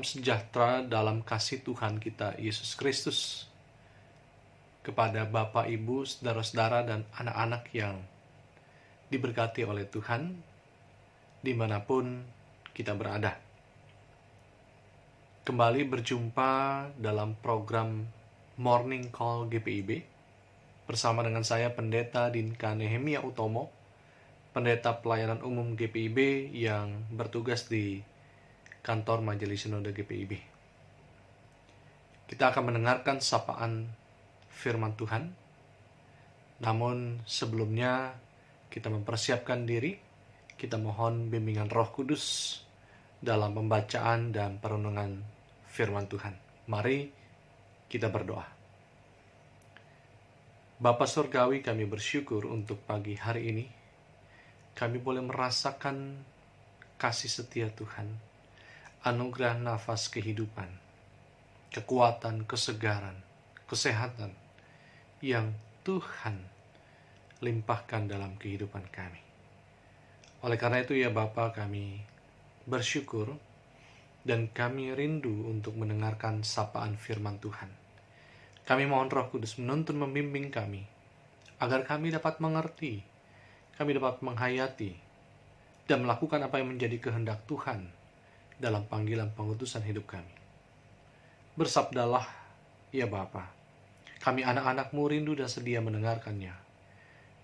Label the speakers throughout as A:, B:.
A: Salam sejahtera dalam kasih Tuhan kita Yesus Kristus kepada Bapak, Ibu, saudara-saudara, dan anak-anak yang diberkati oleh Tuhan dimanapun kita berada. Kembali berjumpa dalam program Morning Call GPIB bersama dengan saya Pendeta Dinka Nehemia Utomo, Pendeta Pelayanan Umum GPIB yang bertugas di Kantor Majelis Sinode GPIB. Kita akan mendengarkan sapaan firman Tuhan. Namun sebelumnya kita mempersiapkan diri, kita mohon bimbingan Roh Kudus dalam pembacaan dan perenungan firman Tuhan. Mari kita berdoa. Bapa Surgawi, kami bersyukur untuk pagi hari ini. Kami boleh merasakan kasih setia Tuhan, anugerah nafas kehidupan, kekuatan, kesegaran, kesehatan yang Tuhan limpahkan dalam kehidupan kami. Oleh karena itu ya Bapa, kami bersyukur dan kami rindu untuk mendengarkan sapaan firman Tuhan. Kami mohon Roh Kudus menuntun membimbing kami, agar kami dapat mengerti, kami dapat menghayati, dan melakukan apa yang menjadi kehendak Tuhan dalam panggilan pengutusan hidup kami. Bersabdalah, ya Bapa, kami anak-anak-Mu rindu dan sedia mendengarkannya.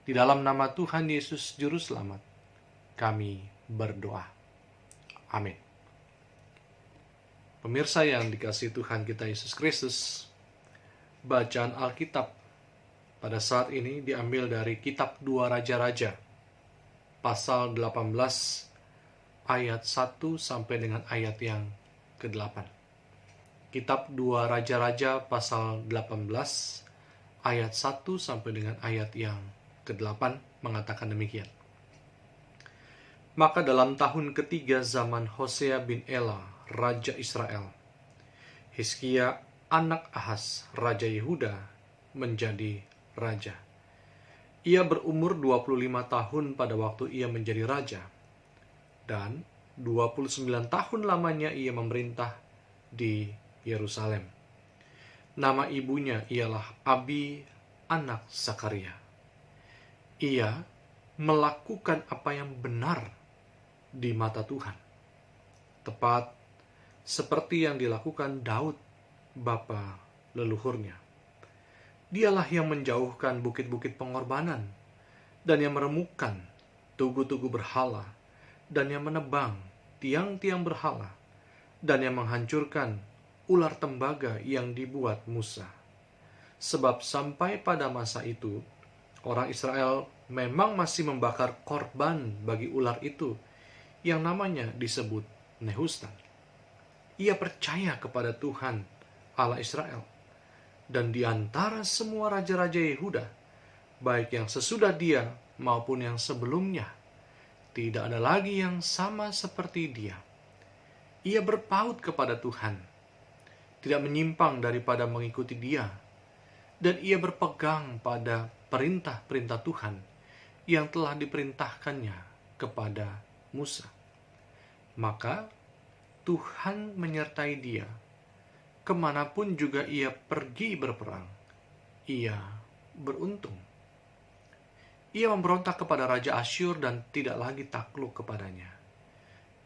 A: Di dalam nama Tuhan Yesus Juru Selamat, kami berdoa. Amin. Pemirsa yang dikasihi Tuhan kita Yesus Kristus, bacaan Alkitab pada saat ini diambil dari kitab 2 Raja-Raja, pasal 18, ayat 1 sampai dengan ayat yang ke-8. Kitab 2 Raja-Raja pasal 18, ayat 1 sampai dengan ayat yang ke-8 mengatakan demikian. Maka dalam tahun ketiga zaman Hosea bin Ela, Raja Israel, Hizkia anak Ahaz, Raja Yehuda, menjadi raja. Ia berumur 25 tahun pada waktu ia menjadi raja, dan 29 tahun lamanya ia memerintah di Yerusalem. Nama ibunya ialah Abi, anak Zakaria. Ia melakukan apa yang benar di mata Tuhan, tepat seperti yang dilakukan Daud, bapa leluhurnya. Dialah yang menjauhkan bukit-bukit pengorbanan, dan yang meremukkan tugu-tugu berhala, dan yang menebang tiang-tiang berhala, dan yang menghancurkan ular tembaga yang dibuat Musa. Sebab sampai pada masa itu, orang Israel memang masih membakar korban bagi ular itu, yang namanya disebut Nehustan. Ia percaya kepada Tuhan Allah Israel, dan di antara semua raja-raja Yehuda, baik yang sesudah dia maupun yang sebelumnya, tidak ada lagi yang sama seperti dia. Ia berpaut kepada Tuhan, tidak menyimpang daripada mengikuti dia, dan ia berpegang pada perintah-perintah Tuhan yang telah diperintahkannya kepada Musa. Maka Tuhan menyertai dia, kemanapun juga ia pergi berperang, ia beruntung. Ia memberontak kepada Raja Asyur dan tidak lagi takluk kepadanya.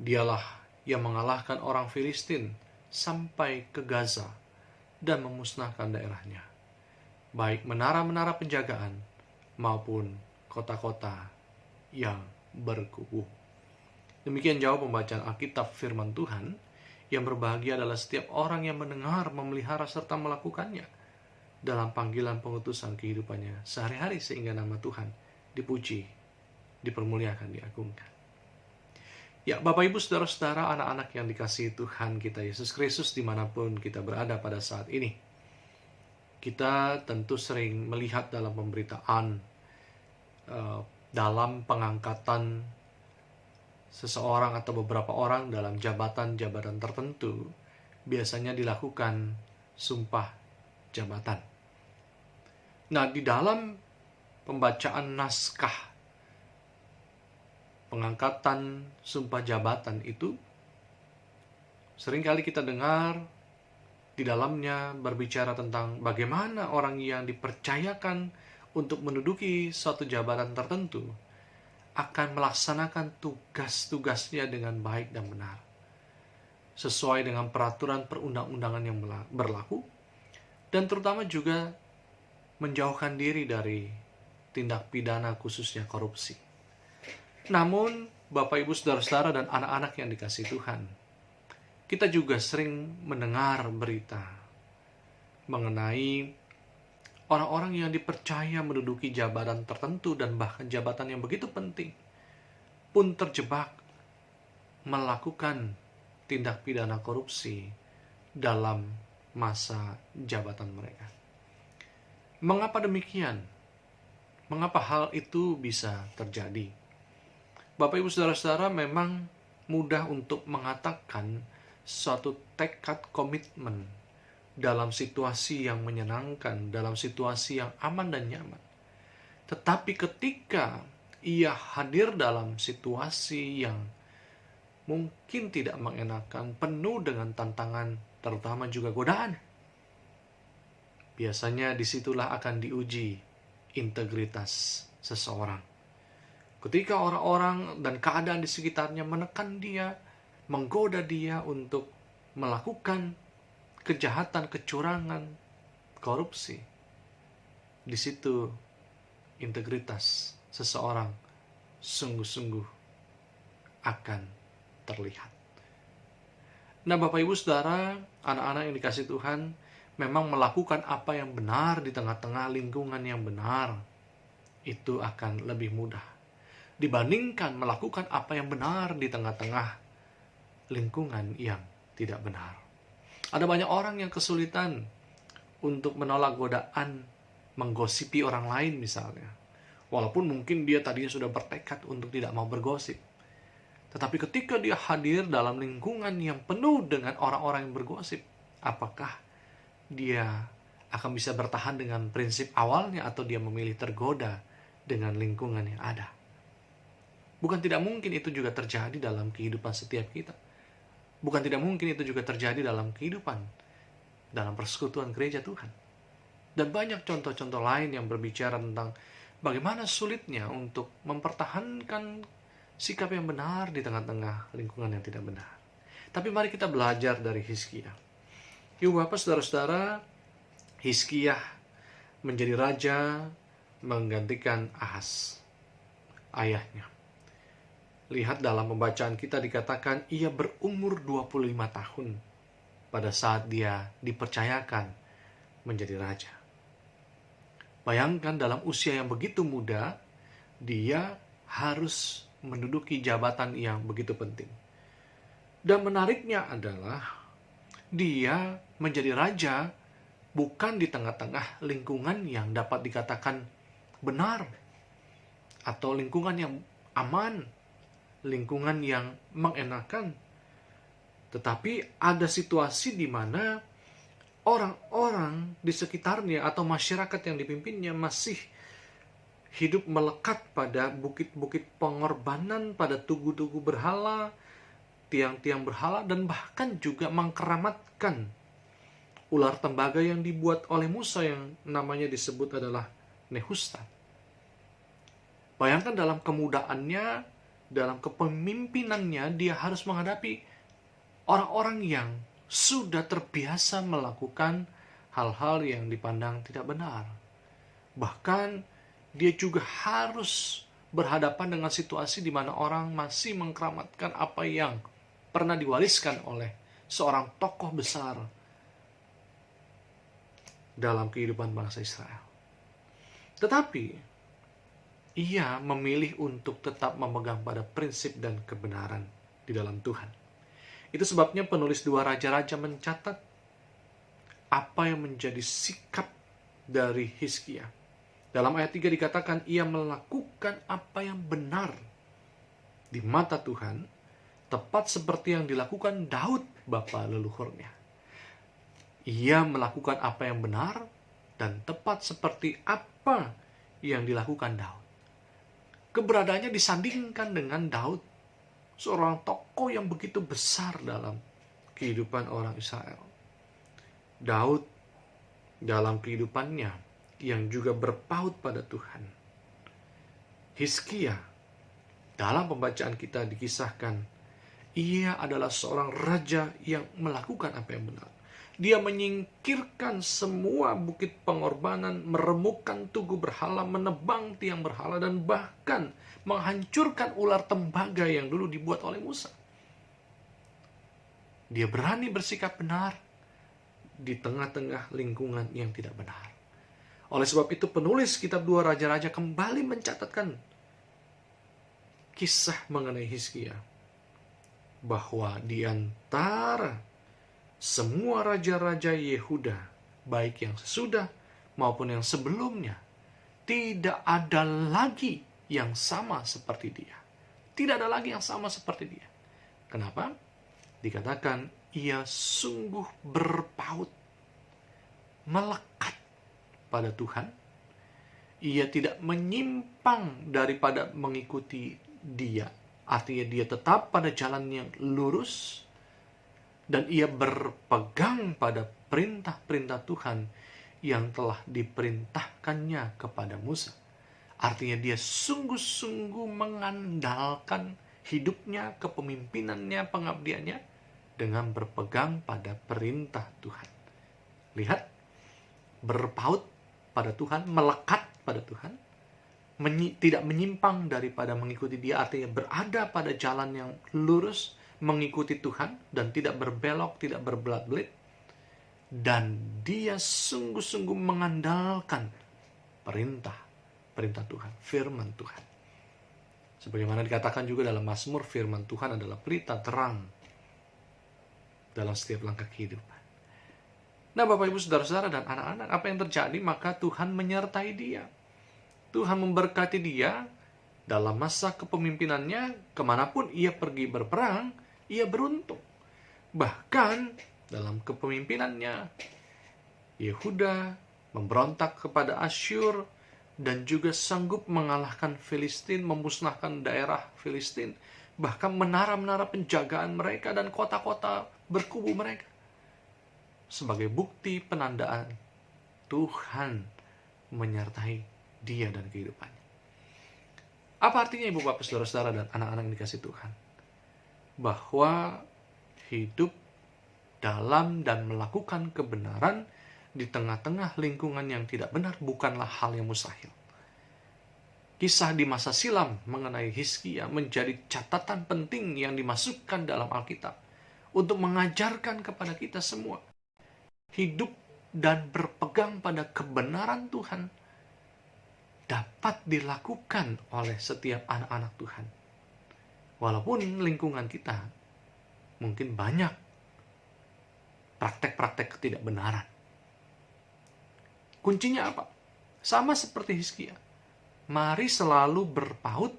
A: Dialah yang mengalahkan orang Filistin sampai ke Gaza dan memusnahkan daerahnya, baik menara-menara penjagaan maupun kota-kota yang berkubu. Demikian jauh pembacaan Alkitab firman Tuhan. Yang berbahagia adalah setiap orang yang mendengar, memelihara, serta melakukannya dalam panggilan pengutusan kehidupannya sehari-hari, sehingga nama Tuhan dipuji, dipermuliakan, diagungkan. Ya, Bapak, Ibu, saudara-saudara, anak-anak yang dikasihi Tuhan kita Yesus Kristus dimanapun kita berada pada saat ini. Kita tentu sering melihat dalam pemberitaan, dalam pengangkatan seseorang atau beberapa orang dalam jabatan-jabatan tertentu, biasanya dilakukan sumpah jabatan. Nah, di dalam pembacaan naskah pengangkatan sumpah jabatan itu, Seringkali kita dengar di dalamnya berbicara tentang bagaimana orang yang dipercayakan untuk menduduki suatu jabatan tertentu akan melaksanakan tugas-tugasnya dengan baik dan benar, sesuai dengan peraturan perundang-undangan yang berlaku, dan terutama juga menjauhkan diri dari tindak pidana khususnya korupsi. Namun, Bapak Ibu Saudara-saudara dan anak-anak yang dikasihi Tuhan, kita juga sering mendengar berita mengenai orang-orang yang dipercaya menduduki jabatan tertentu dan bahkan jabatan yang begitu penting pun terjebak melakukan tindak pidana korupsi dalam masa jabatan mereka. Mengapa demikian? Mengapa hal itu bisa terjadi? Bapak Ibu Saudara-saudara, memang mudah untuk mengatakan suatu tekad komitmen dalam situasi yang menyenangkan, dalam situasi yang aman dan nyaman. Tetapi ketika ia hadir dalam situasi yang mungkin tidak mengenakan, penuh dengan tantangan, terutama juga godaan, biasanya disitulah akan diuji integritas seseorang. Ketika orang-orang dan keadaan di sekitarnya menekan dia, menggoda dia untuk melakukan kejahatan, kecurangan, korupsi, di situ integritas seseorang sungguh-sungguh akan terlihat. Nah, Bapak Ibu Saudara, anak-anak yang dikasihi Tuhan, memang melakukan apa yang benar di tengah-tengah lingkungan yang benar itu akan lebih mudah dibandingkan melakukan apa yang benar di tengah-tengah lingkungan yang tidak benar. Ada banyak orang yang kesulitan untuk menolak godaan menggosipi orang lain misalnya. Walaupun mungkin dia tadinya sudah bertekad untuk tidak mau bergosip. Tetapi ketika dia hadir dalam lingkungan yang penuh dengan orang-orang yang bergosip, apakah dia akan bisa bertahan dengan prinsip awalnya atau dia memilih tergoda dengan lingkungan yang ada? Bukan tidak mungkin itu juga terjadi dalam kehidupan setiap kita. Bukan tidak mungkin itu juga terjadi dalam kehidupan, dalam persekutuan gereja Tuhan. Dan banyak contoh-contoh lain yang berbicara tentang bagaimana sulitnya untuk mempertahankan sikap yang benar di tengah-tengah lingkungan yang tidak benar. Tapi mari kita belajar dari Hizkia. Yuk Bapak, Saudara-saudara, Hizkia menjadi raja menggantikan Ahaz, ayahnya. Lihat dalam pembacaan kita dikatakan ia berumur 25 tahun pada saat dia dipercayakan menjadi raja. Bayangkan dalam usia yang begitu muda, dia harus menduduki jabatan yang begitu penting. Dan menariknya adalah dia menjadi raja bukan di tengah-tengah lingkungan yang dapat dikatakan benar atau lingkungan yang aman, lingkungan yang mengenakan. Tetapi ada situasi di mana orang-orang di sekitarnya atau masyarakat yang dipimpinnya masih hidup melekat pada bukit-bukit pengorbanan, pada tugu-tugu berhala, tiang-tiang berhala, dan bahkan juga mengkeramatkan ular tembaga yang dibuat oleh Musa yang namanya disebut adalah Nehustan. Bayangkan dalam kemudaannya, dalam kepemimpinannya, dia harus menghadapi orang-orang yang sudah terbiasa melakukan hal-hal yang dipandang tidak benar. Bahkan dia juga harus berhadapan dengan situasi di mana orang masih mengkeramatkan apa yang pernah diwariskan oleh seorang tokoh besar dalam kehidupan bangsa Israel. Tetapi ia memilih untuk tetap memegang pada prinsip dan kebenaran di dalam Tuhan. Itu sebabnya penulis 2 Raja-Raja mencatat apa yang menjadi sikap dari Hizkia. Dalam ayat 3 dikatakan ia melakukan apa yang benar di mata Tuhan, tepat seperti yang dilakukan Daud bapa leluhurnya. Ia melakukan apa yang benar dan tepat seperti apa yang dilakukan Daud. Keberadaannya disandingkan dengan Daud, seorang tokoh yang begitu besar dalam kehidupan orang Israel. Daud dalam kehidupannya yang juga berpaut pada Tuhan. Hizkia dalam pembacaan kita dikisahkan, ia adalah seorang raja yang melakukan apa yang benar. Dia menyingkirkan semua bukit pengorbanan, meremukkan tugu berhala, menebang tiang berhala, dan bahkan menghancurkan ular tembaga yang dulu dibuat oleh Musa. Dia berani bersikap benar di tengah-tengah lingkungan yang tidak benar. Oleh sebab itu penulis kitab 2 Raja-Raja kembali mencatatkan kisah mengenai Hizkia, bahwa di antara semua raja-raja Yehuda, baik yang sesudah maupun yang sebelumnya, tidak ada lagi yang sama seperti dia. Tidak ada lagi yang sama seperti dia. Kenapa? Dikatakan ia sungguh berpaut, melekat pada Tuhan. Ia tidak menyimpang daripada mengikuti dia. Artinya dia tetap pada jalan yang lurus, dan ia berpegang pada perintah-perintah Tuhan yang telah diperintahkannya kepada Musa. Artinya dia sungguh-sungguh mengandalkan hidupnya, kepemimpinannya, pengabdiannya dengan berpegang pada perintah Tuhan. Lihat, berpaut pada Tuhan, melekat pada Tuhan, tidak menyimpang daripada mengikuti dia, artinya berada pada jalan yang lurus, mengikuti Tuhan, dan tidak berbelok, tidak berbelat-belit. Dan dia sungguh-sungguh mengandalkan perintah Tuhan, firman Tuhan. Sebagaimana dikatakan juga dalam Mazmur, firman Tuhan adalah pelita terang dalam setiap langkah kehidupan. Nah, Bapak Ibu Saudara-saudara dan anak-anak, apa yang terjadi? Maka Tuhan menyertai dia. Tuhan memberkati dia dalam masa kepemimpinannya. Kemanapun ia pergi berperang, ia beruntung. Bahkan dalam kepemimpinannya, Yehuda memberontak kepada Asyur dan juga sanggup mengalahkan Filistin, memusnahkan daerah Filistin, bahkan menara-menara penjagaan mereka dan kota-kota berkubu mereka. Sebagai bukti penandaan Tuhan menyertai dia dan kehidupannya. Apa artinya, Ibu Bapak Saudara-saudara dan anak-anak yang dikasihi Tuhan? Bahwa hidup dalam dan melakukan kebenaran di tengah-tengah lingkungan yang tidak benar bukanlah hal yang mustahil. Kisah di masa silam mengenai Hizkia menjadi catatan penting yang dimasukkan dalam Alkitab untuk mengajarkan kepada kita semua. Hidup dan berpegang pada kebenaran Tuhan dapat dilakukan oleh setiap anak-anak Tuhan. Walaupun lingkungan kita mungkin banyak praktek-praktek ketidakbenaran. Kuncinya apa? Sama seperti Hizkia. Mari selalu berpaut,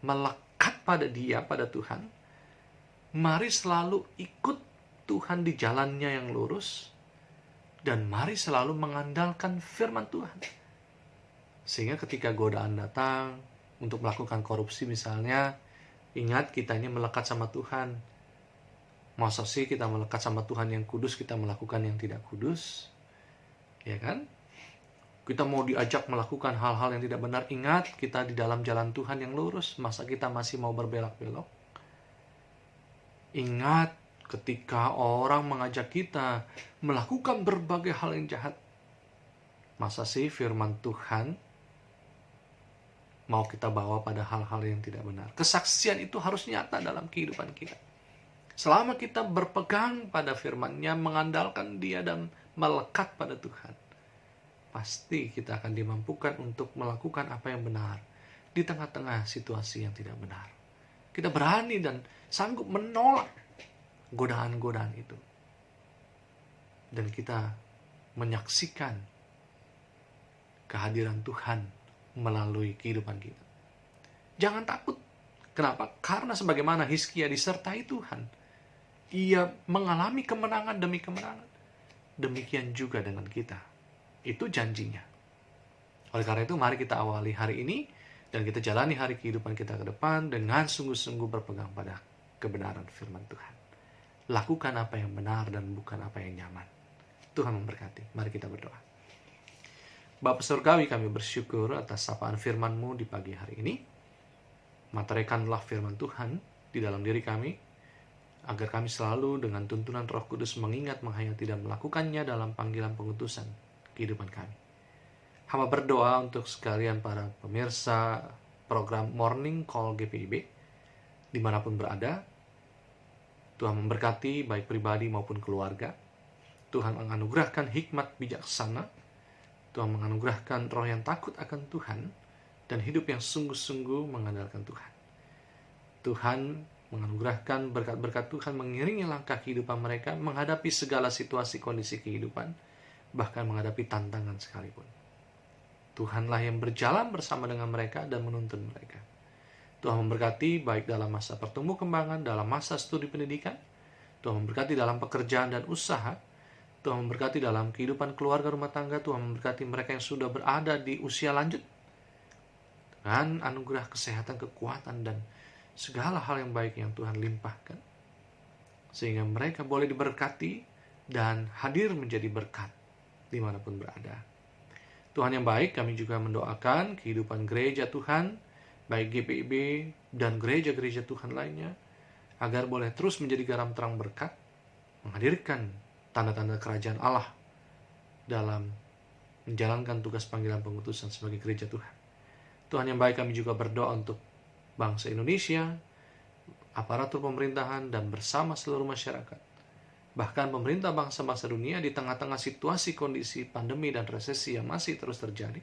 A: melekat pada dia, pada Tuhan. Mari selalu ikut Tuhan di jalannya yang lurus. Dan mari selalu mengandalkan firman Tuhan. Sehingga ketika godaan datang untuk melakukan korupsi misalnya, ingat kita ini melekat sama Tuhan. Masa sih kita melekat sama Tuhan yang kudus, kita melakukan yang tidak kudus? Ya kan? Kita mau diajak melakukan hal-hal yang tidak benar, ingat kita di dalam jalan Tuhan yang lurus. Masa kita masih mau berbelok-belok? Ingat ketika orang mengajak kita melakukan berbagai hal yang jahat, masa sih firman Tuhan mau kita bawa pada hal-hal yang tidak benar? Kesaksian itu harus nyata dalam kehidupan kita. Selama kita berpegang pada firman-Nya, mengandalkan Dia dan melekat pada Tuhan, pasti kita akan dimampukan untuk melakukan apa yang benar di tengah-tengah situasi yang tidak benar. Kita berani dan sanggup menolak godaan-godaan itu. Dan kita menyaksikan kehadiran Tuhan melalui kehidupan kita. Jangan takut. Kenapa? Karena sebagaimana Hizkia disertai Tuhan, ia mengalami kemenangan demi kemenangan. Demikian juga dengan kita. Itu janjinya. Oleh karena itu, mari kita awali hari ini dan kita jalani hari kehidupan kita ke depan dengan sungguh-sungguh berpegang pada kebenaran firman Tuhan. lakukan apa yang benar dan bukan apa yang nyaman. Tuhan memberkati. Mari kita berdoa. Bapa Surgawi, kami bersyukur atas sapaan firman-Mu di pagi hari ini. Materaikanlah firman Tuhan di dalam diri kami, agar kami selalu dengan tuntunan Roh Kudus mengingat, menghayati, dan melakukannya dalam panggilan pengutusan kehidupan kami. Hamba berdoa untuk sekalian para pemirsa program Morning Call GPIB, dimanapun berada. Tuhan memberkati baik pribadi maupun keluarga. Tuhan menganugerahkan hikmat bijaksana. Tuhan menganugerahkan roh yang takut akan Tuhan dan hidup yang sungguh-sungguh mengandalkan Tuhan. Tuhan menganugerahkan berkat-berkat Tuhan mengiringi langkah kehidupan mereka menghadapi segala situasi kondisi kehidupan, bahkan menghadapi tantangan sekalipun. Tuhanlah yang berjalan bersama dengan mereka dan menuntun mereka. Tuhan memberkati baik dalam masa pertumbuh kembangan, dalam masa studi pendidikan. Tuhan memberkati dalam pekerjaan dan usaha. Tuhan memberkati dalam kehidupan keluarga rumah tangga. Tuhan memberkati mereka yang sudah berada di usia lanjut dengan anugerah kesehatan, kekuatan, dan segala hal yang baik yang Tuhan limpahkan, sehingga mereka boleh diberkati dan hadir menjadi berkat dimanapun berada. Tuhan yang baik, kami juga mendoakan kehidupan gereja Tuhan, baik GPIB dan gereja-gereja Tuhan lainnya, agar boleh terus menjadi garam terang berkat, menghadirkan tanda-tanda kerajaan Allah dalam menjalankan tugas panggilan pengutusan sebagai gereja Tuhan. Tuhan yang baik, kami juga berdoa untuk bangsa Indonesia, aparatur pemerintahan, dan bersama seluruh masyarakat. Bahkan pemerintah bangsa-bangsa dunia di tengah-tengah situasi kondisi pandemi dan resesi yang masih terus terjadi.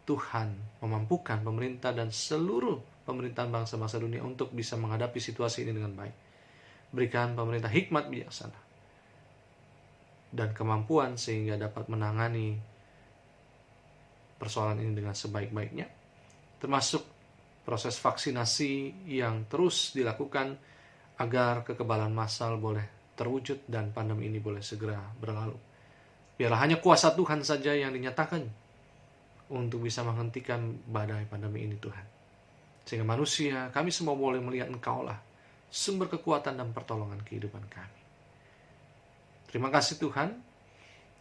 A: Tuhan memampukan pemerintah dan seluruh pemerintahan bangsa-bangsa dunia untuk bisa menghadapi situasi ini dengan baik. Berikan pemerintah hikmat bijaksana dan kemampuan sehingga dapat menangani persoalan ini dengan sebaik-baiknya, termasuk proses vaksinasi yang terus dilakukan agar kekebalan massal boleh terwujud dan pandemi ini boleh segera berlalu. Biarlah hanya kuasa Tuhan saja yang dinyatakan untuk bisa menghentikan badai pandemi ini, Tuhan. Sehingga manusia, kami semua boleh melihat Engkau lah sumber kekuatan dan pertolongan kehidupan kami. Terima kasih Tuhan.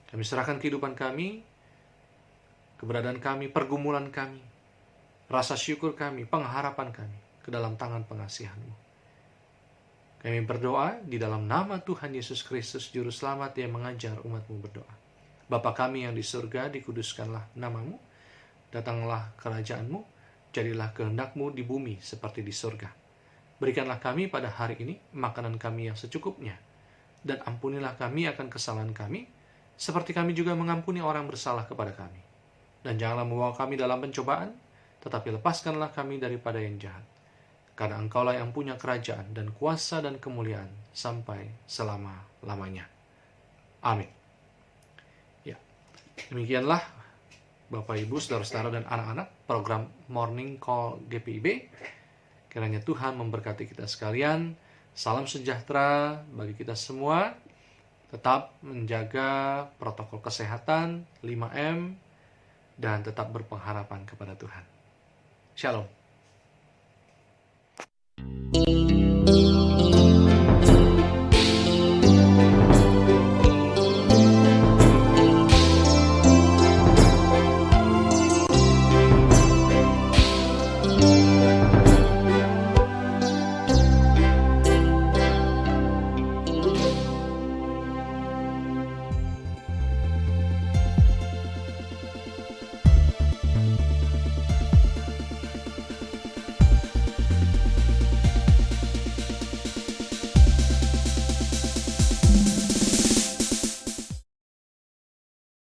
A: Kami serahkan kehidupan kami, keberadaan kami, pergumulan kami, rasa syukur kami, pengharapan kami ke dalam tangan pengasihan-Mu. Kami berdoa di dalam nama Tuhan Yesus Kristus, Juru Selamat yang mengajar umat-Mu berdoa. Bapa kami yang di surga, dikuduskanlah nama-Mu, datanglah kerajaan-Mu, jadilah kehendak-Mu di bumi seperti di surga. Berikanlah kami pada hari ini makanan kami yang secukupnya, dan ampunilah kami akan kesalahan kami, seperti kami juga mengampuni orang bersalah kepada kami. Dan janganlah membawa kami dalam pencobaan, tetapi lepaskanlah kami daripada yang jahat. Karena Engkaulah yang punya kerajaan dan kuasa dan kemuliaan sampai selama-lamanya. Amin. Ya, demikianlah Bapak, Ibu, Saudara-saudara, dan anak-anak program Morning Call GPIB. Kiranya Tuhan memberkati kita sekalian. Salam sejahtera bagi kita semua. Tetap menjaga protokol kesehatan 5M dan tetap berpengharapan kepada Tuhan. Shalom.